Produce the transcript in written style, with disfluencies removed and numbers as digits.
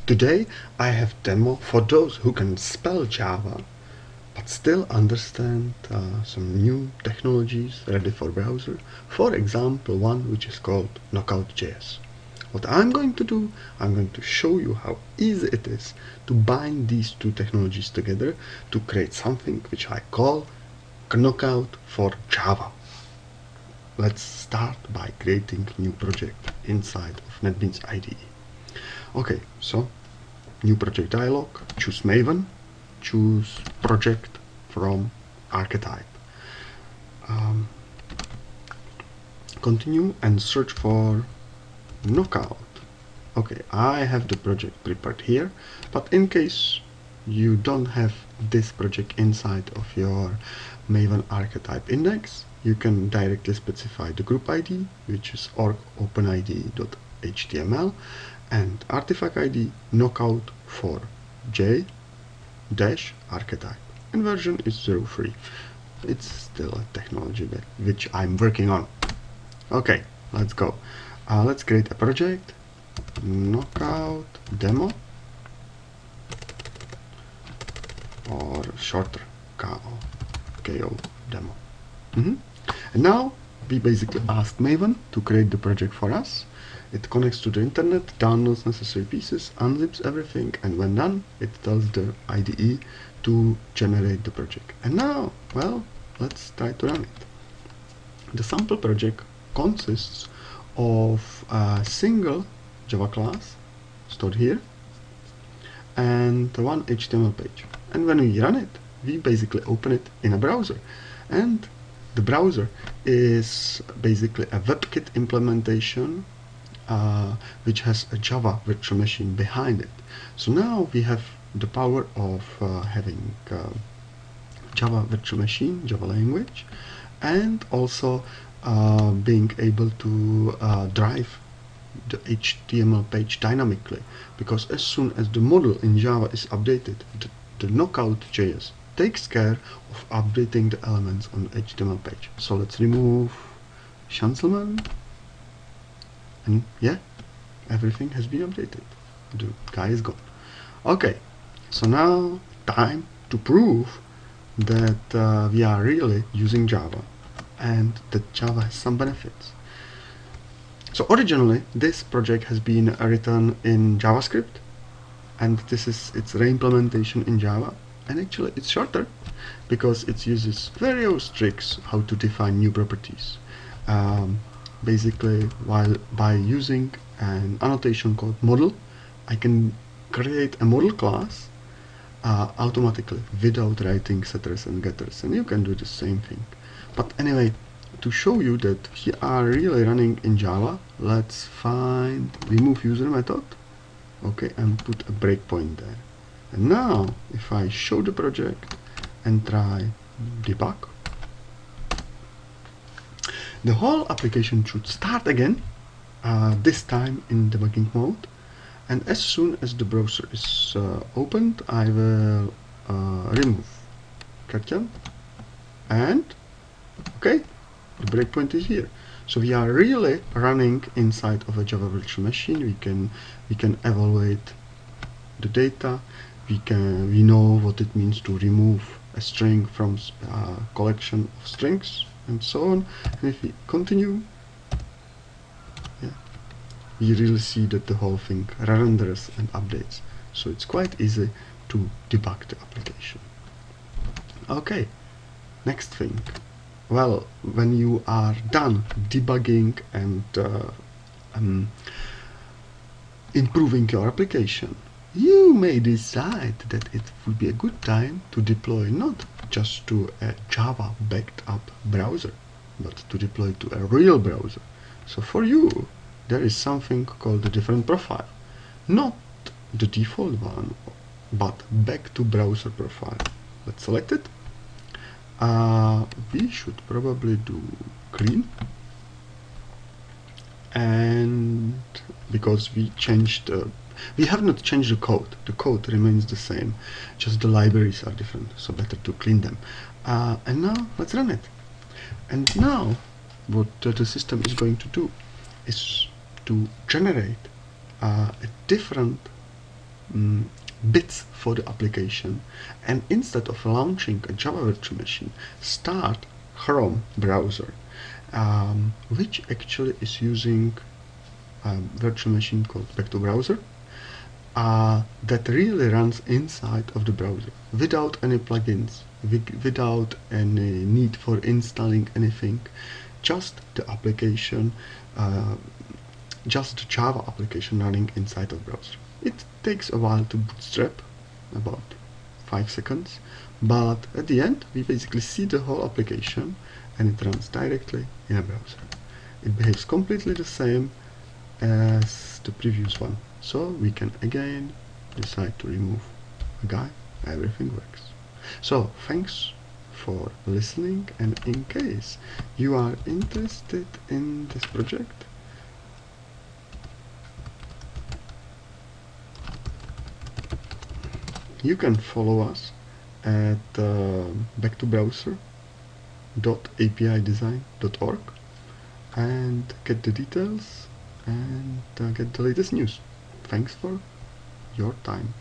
Today I have demo for those who can spell Java but still understand some new technologies ready for browser. For example, one which is called Knockout.js. What I'm going to do, I'm going to show you how easy it is to bind these two technologies together to create something which I call Knockout4Java. Let's start by creating new project inside of NetBeans IDE. Okay, so new project dialog, choose Maven, choose project from archetype. Continue and search for Knockout. Okay, I have the project prepared here, but in case you don't have this project inside of your Maven archetype index, you can directly specify the group ID, which is org-openid.html, and artifact ID knockout4j archetype, and version is 03. It's still a technology which I'm working on. Okay, let's go. Let's create a project, knockout demo, or shorter KO demo. And now we basically ask Maven to create the project for us. It connects to the internet, downloads necessary pieces, unzips everything, and when done, it tells the IDE to generate the project. And now, well, let's try to run it. The sample project consists of a single Java class stored here and one HTML page. And when we run it, we basically open it in a browser. And the browser is basically a WebKit implementation which has a Java virtual machine behind it. So now we have the power of having Java virtual machine, Java language, and also being able to drive the HTML page dynamically, because as soon as the model in Java is updated, the Knockout.js takes care of updating the elements on the HTML page. So let's remove Chancelman, and yeah, everything has been updated. The guy is gone. Okay, so now time to prove that we are really using Java and that Java has some benefits. So originally this project has been written in JavaScript, and this is its re-implementation in Java, and actually it's shorter because it uses various tricks how to define new properties. Basically, by using an annotation called model, I can create a model class automatically without writing setters and getters, and you can do the same thing. But anyway, to show you that we are really running in Java, let's find remove user method, okay, and put a breakpoint there. And now if I show the project and try debug, the whole application should start again, this time in debugging mode, and as soon as the browser is opened, I will remove Kertian, and okay, the breakpoint is here. So we are really running inside of a Java virtual machine. We can evaluate the data. We know what it means to remove a string from a collection of strings, and so on. And if we continue, yeah, we really see that the whole thing renders and updates. So it's quite easy to debug the application. Okay, next thing. Well, when you are done debugging and improving your application, you may decide that it would be a good time to deploy not just to a Java backed up browser, but to deploy to a real browser. So for you, there is something called a different profile. Not the default one, but back to browser profile. Let's select it. We should probably do clean, and because we have not changed the code remains the same, just the libraries are different, so better to clean them. And now let's run it. And now what the system is going to do is to generate a different bits for the application, and instead of launching a Java virtual machine, start Chrome browser, which actually is using a virtual machine called Back2 browser, that really runs inside of the browser without any plugins, without any need for installing anything, just the application, just the Java application running inside of the browser. It takes a while to bootstrap, about 5 seconds, but at the end we basically see the whole application and it runs directly in a browser. It behaves completely the same as the previous one, so we can again decide to remove a guy. Everything works. So thanks for listening, and in case you are interested in this project, you can follow us at back2browser.apidesign.org and get the details and get the latest news. Thanks for your time.